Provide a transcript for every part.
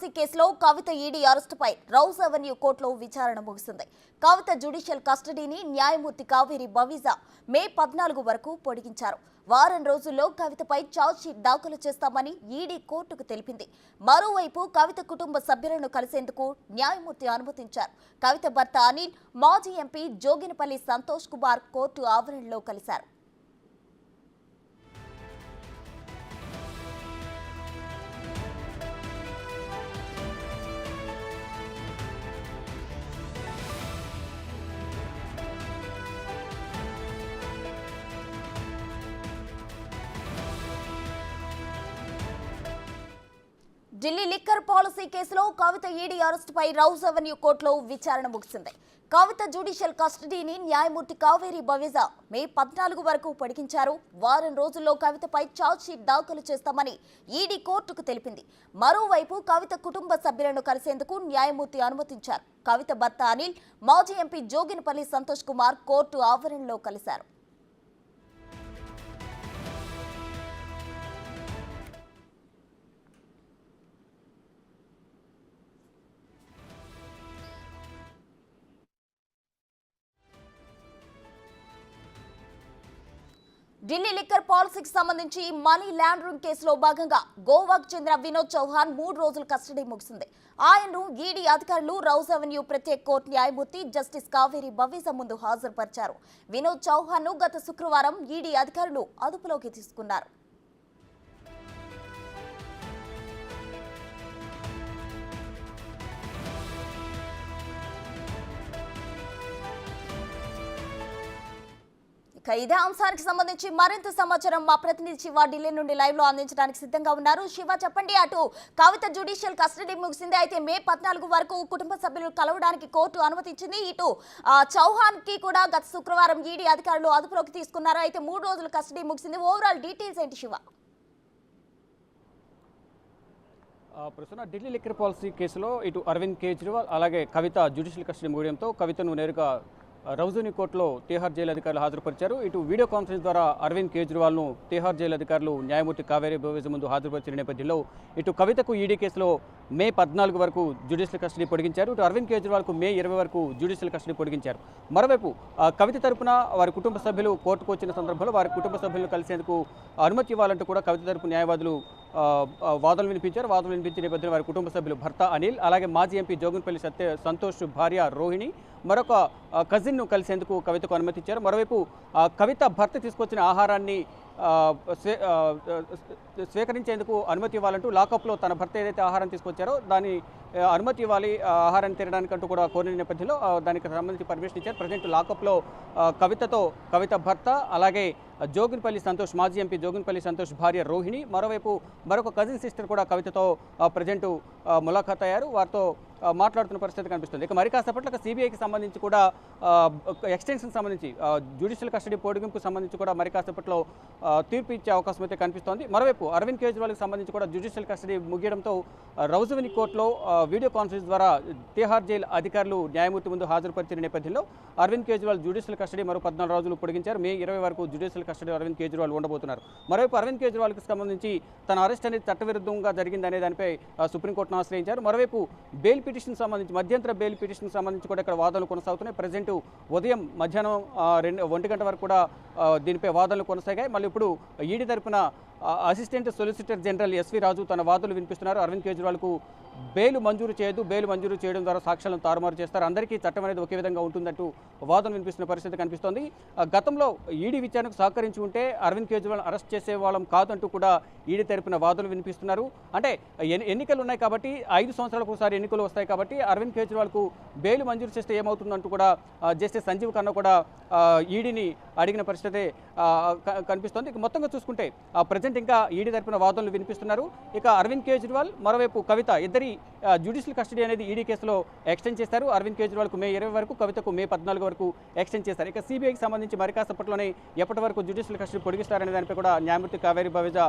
Policy కేసులో కవిత ED అరెస్టుపై Rouse Avenue కోర్టులో విచారణ ముగిసింది. కవిత జ్యుడిషియల్ కస్టడీని న్యాయమూర్తి కావేరి బవీజా మే 14 వరకు పొడిగించారు. వారం రోజుల్లో కవితపై ఛార్జ్షీట్ దాఖలు చేస్తామని ఈడీ కోర్టుకు తెలిపింది. మరోవైపు కవిత కుటుంబ సభ్యులను కలిసేందుకు న్యాయమూర్తి అనుమతించారు. కవిత భర్త అనిల్, మాజీ ఎంపీ జోగినపల్లి సంతోష్ కుమార్ కోర్టు ఆవరణలో కలిశారు. ఢిల్లీ లిక్కర్ పాలసీ కేసులో కవిత ఈడీ అరెస్టుపై రౌజ్ అవెన్యూ కోర్టులో విచారణ ముగిసింది. కవిత జ్యుడిషియల్ కస్టడీని న్యాయమూర్తి కావేరి బవీజా మే 14 వరకు పొడిగించారు. వారం రోజుల్లో కవితపై ఛార్జ్షీట్ దాఖలు చేస్తామని ఈడీ కోర్టుకు తెలిపింది. మరోవైపు కవిత కుటుంబ సభ్యులను కలిసేందుకు న్యాయమూర్తి అనుమతించారు. కవిత భర్త అనిల్, మాజీ ఎంపీ జోగినపల్లి సంతోష్ కుమార్ కోర్టు ఆవరణలో కలిశారు. ఢిల్లీ లిక్కర్ పాలసీకి సంబంధించి మనీ లాండరింగ్ కేసులో భాగంగా గోవాకు చెందిన వినోద్ చౌహాన్ 3 రోజుల కస్టడీ ముగిసింది. ఆయన్ను ఈడీ అధికారులు రౌజ్ అవెన్యూ ప్రత్యేక కోర్టు న్యాయమూర్తి జస్టిస్ కావేరి బవీజా ముందు హాజరుపరిచారు. వినోద్ చౌహాన్ ను గత శుక్రవారం ఈడీ అధికారులు అదుపులోకి తీసుకున్నారు. ఇదే అంశానికి సంబంధించి మరింత సమాచారం మా ప్రతినిధి శివ ఢిల్లీ నుండి లైవ్ లో అందించడానికి సిద్ధంగా ఉన్నారు. శివ, చెప్పండి. అటు కవిత జ్యుడిషియల్ కస్టడీ ముగిసింది. అయితే మే 14 వరకు కుటుంబ సభ్యులు కలవడానికి కోర్టు అనుమతించింది. ఇటు చౌహాన్ కి కూడా గత శుక్రవారం ఈడీ అధికారులు అదుపులోకి తీసుకున్నారు. అయితే 3 రోజుల కస్టడీ ముగిసింది. ఓవరాల్ డీటెయిల్స్ ఏంటి శివ? ప్రస్తుతం ఢిల్లీ లిక్కర్ పాలసీ కేసులో ఇటు అరవింద్ కేజ్రీవాల్ అలాగే కవిత జ్యుడిషియల్ కస్టడీ ముగియడంతో కవితను నేరుగా రౌజుని కోర్టులో తిహార్ జైలు అధికారులు హాజరుపరిచారు. ఇటు వీడియో కాన్ఫరెన్స్ ద్వారా అరవింద్ కేజ్రీవాల్ను తిహార్ జైలు అధికారులు న్యాయమూర్తి కావేరి బవీజా ముందు హాజరుపరిచిన నేపథ్యంలో ఇటు కవితకు ఈడీ కేసులో మే 14 వరకు జ్యుడిషియల్ కస్టడీ పొడిగించారు. ఇటు అరవింద్ కేజ్రీవాల్కు మే 20 వరకు జ్యుడిషియల్ కస్టడీ పొడిగించారు. మరోవైపు కవిత తరపున వారి కుటుంబ సభ్యులు కోర్టుకు వచ్చిన సందర్భంలో వారి కుటుంబ సభ్యులను కలిసేందుకు అనుమతి ఇవ్వాలంటూ కూడా కవిత తరపు న్యాయవాదులు వాదనలు వినిపించారు. వాదనలు వినిపించిన నేపథ్యంలో వారి కుటుంబ సభ్యులు భర్త అనిల్, అలాగే మాజీ ఎంపీ జోగినపల్లి సంతోష్ భార్య రోహిణి, మరొక కజిన్ను కలిసేందుకు కవితకు అనుమతి ఇచ్చారు. మరోవైపు కవిత భర్త తీసుకొచ్చిన ఆహారాన్ని స్వీకరించేందుకు అనుమతి ఇవ్వాలంటూ లాకప్లో తన భర్త ఏదైతే ఆహారం తీసుకొచ్చారో దాని అనుమతి ఇవ్వాలి, ఆహారాన్ని తినడానికంటూ కూడా కోరిన నేపథ్యంలో దానికి సంబంధించి పర్మిషన్ ఇచ్చారు. ప్రజెంట్ లాకప్లో కవిత భర్త అలాగే జోగినపల్లి సంతోష్, మాజీ ఎంపీ జోగినపల్లి సంతోష్ భార్య రోహిణి, మరోవైపు మరొక కజిన్ సిస్టర్ కూడా కవితతో ప్రజెంట్ ములాఖాత్ అయ్యారు. వారితో మాట్లాడుతున్న పరిస్థితి కనిపిస్తుంది. ఇక మరి కాసేపట్లో సిబిఐకి సంబంధించి కూడా ఎక్స్టెన్షన్ సంబంధించి జ్యుడిషియల్ కస్టడీ పొడిగింపుకు సంబంధించి కూడా మరి కాసేపట్లో తీర్పు ఇచ్చే అవకాశం అయితే కనిపిస్తోంది. మరోవైపు అరవింద్ కేజ్రీవాల్కి సంబంధించి కూడా జ్యుడిషియల్ కస్టడీ ముగియడంతో రౌజ్ అవెన్యూ కోర్టులో వీడియో కాన్ఫరెన్స్ ద్వారా తిహార్ జైలు అధికారులు న్యాయమూర్తి ముందు హాజరుపరిచిన నేపథ్యంలో అరవింద్ కేజ్రీవాల్ జ్యుడిషియల్ కస్టడీ మరో 14 రోజులు పొడిగించారు. మే 20 వరకు జ్యుడిషియల్ కస్టడీ అరవింద్ కేజ్రీవాల్ ఉండబోతున్నారు. మరోవైపు అరవింద్ కేజ్రీవాల్కి సంబంధించి తన అరెస్ట్ అనేది చట్టవిరుద్ధంగా జరిగిందనే దానిపై సుప్రీంకోర్టును ఆశ్రయించారు. మరోవైపు బెయిల్ పిటిషన్ సంబంధించి మధ్యంతర బెయిల్ పిటిషన్ సంబంధించి కూడా ఇక్కడ వాదనలు కొనసాగుతున్నాయి. ప్రజెంట్ ఉదయం మధ్యాహ్నం 1 గంట వరకు కూడా దీనిపై వాదనలు కొనసాగాయి. మళ్ళీ ఇప్పుడు ఈడీ తరపున అసిస్టెంట్ సొలిసిటర్ జనరల్ ఎస్వి రాజు తన వాదనలు వినిపిస్తున్నారు. అరవింద్ కేజ్రీవాల్కు బెయిల్ మంజూరు చేయదు, బెయిల్ మంజూరు చేయడం ద్వారా సాక్ష్యాలను తారుమారు చేస్తారు, అందరికీ చట్టం అనేది ఒకే విధంగా ఉంటుందంటూ వాదనలు వినిపిస్తున్న పరిస్థితి కనిపిస్తోంది. గతంలో ఈడీ విచారణకు సహకరించి ఉంటే అరవింద్ కేజ్రీవాల్ అరెస్ట్ చేసే వాళ్ళం కాదంటూ కూడా ఈడీ తరపున వాదనలు వినిపిస్తున్నారు. అంటే ఎన్నికలు ఉన్నాయి కాబట్టి 5 సంవత్సరాలకు ఒకసారి ఎన్నికలు వస్తాయి కాబట్టి అరవింద్ కేజ్రీవాల్కు బెయిల్ మంజూరు చేస్తే ఏమవుతుందంటూ కూడా జస్టిస్ సంజీవ్ ఖన్నా కూడా ఈడీని అడిగిన పరిస్థితి కనిపిస్తోంది. ఇక మొత్తంగా చూసుకుంటే ప్రజెంట్ ఇంకా ఈడీ తరపున వాదనలు వినిపిస్తున్నారు. ఇక అరవింద్ కేజ్రీవాల్ మరోవైపు కవిత ఇద్దరి జ్యుడిషియల్ కస్టడీ అనేది ఈడీ కేసులో ఎక్స్టెండ్ చేస్తారు. అరవింద్ కేజ్రీవాల్కు మే 20 వరకు, కవితకు మే 14 వరకు ఎక్స్టెండ్ చేస్తారు. ఇక సిబిఐకి సంబంధించి మరి కాసేపట్లోనే ఎప్పటి వరకు జ్యుడిషియల్ కస్టడీ పొడిగిస్తారనే దానిపై కూడా న్యాయమూర్తి కావేరి బవీజా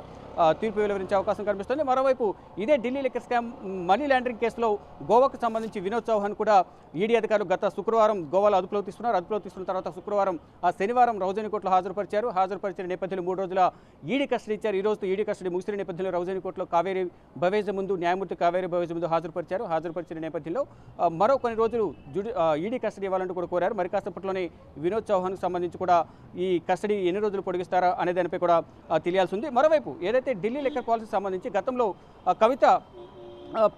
తీర్పు వెలువరించే అవకాశం కనిపిస్తుంది. మరోవైపు ఇదే Delhi liquor scam money laundering కేసులో గోవాకు సంబంధించి వినోద్ చౌహాన్ కూడా ఈడీ అధికారులు గత శుక్రవారం గోవాలో అదుపులోకి తీసుకున్నారు. అదుపులోకి తీసుకున్న తర్వాత శనివారం శుక్రవారం రౌజని కోర్టులో హాజరుపరిచిన నేపథ్యంలో 3 రోజుల ఈడీ కస్టడీ ఇచ్చారు. ఈ రోజు ఈడీ కస్టడీ ముగిసిన నేపథ్యంలో రౌజని కోర్టులో న్యాయమూర్తి కావేరి భవేజ్ ముందు హాజరుపరిచిన నేపథ్యంలో మరో కొన్ని రోజులు ఈడీ కస్టడీ ఇవ్వాలంటూ కూడా కోరారు. మరి కాసేపట్లోనే వినోద్ చౌహాన్కు సంబంధించి కూడా ఈ కస్టడీ ఎన్ని రోజులు పొడిగిస్తారా అనే దానిపై కూడా తెలియాల్సి ఉంది. మరోవైపు ఏదైతే ఢిల్లీ లిక్కర్ పాలసీకి సంబంధించి గతంలో కవిత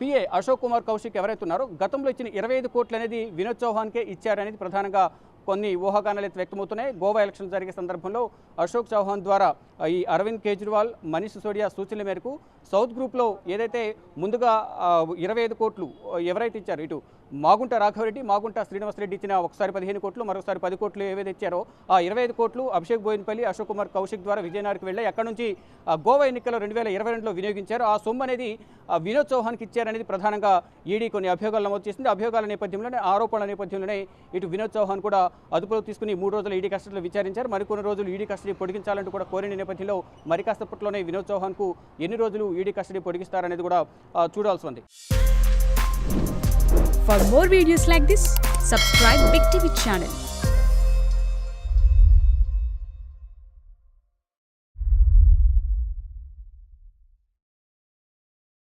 పిఏ అశోక్ కుమార్ కౌశిక్ ఎవరైతే ఉన్నారో గతంలో ఇచ్చిన 25 కోట్లు అనేది వినోద్ చౌహాన్కే ఇచ్చారనేది ప్రధానంగా కొన్ని ఊహాగానాలు అయితే వ్యక్తమవుతున్నాయి. గోవా ఎలక్షన్ జరిగే సందర్భంలో అశోక్ చౌహాన్ ద్వారా ఈ అరవింద్ కేజ్రీవాల్, మనీష్ సిసోడియా సూచనల మేరకు సౌత్ గ్రూప్లో ఏదైతే ముందుగా 25 కోట్లు ఎవరైతే ఇచ్చారో ఇటు మాగుంట రాఘవరెడ్డి, మాగుంట శ్రీనివాసరెడ్డి ఇచ్చిన ఒకసారి 15 కోట్లు, మరొకసారి 10 కోట్లు ఏవైతే ఇచ్చారో ఆ 25 కోట్లు అభిషేక్ బోయిన్పల్లి, అశోక్ కుమార్ కౌశిక్ ద్వారా విజయనగర్కి వెళ్ళి అక్కడ నుంచి గోవా ఎన్నికల్లో 2022లో వినియోగించారు. ఆ సొమ్ము అనేది వినోద్ చౌహాన్కి ఇచ్చారనేది ప్రధానంగా ఈడీ కొన్ని అభియోగాలు నమోదు చేసింది. అభియోగాల నేపథ్యంలోనే, ఆరోపణల నేపథ్యంలోనే ఇటు వినోద్ చౌహాన్ కూడా అదుపులో తీసుకుని 3 రోజులు ఈడీ కస్టడీలో విచారించారు. మరికొన్ని రోజులు ఈడీ కస్టడీ పొడిగించాలంటూ కూడా కోరిన నేపథ్యంలో మరి కాసేపట్లోనే వినోద్ చౌహాన్కు ఎన్ని రోజులు ఈడీ కస్టడీ పొడిగిస్తారనేది కూడా చూడాల్సి ఉంది. For more videos like this, subscribe Big TV channel.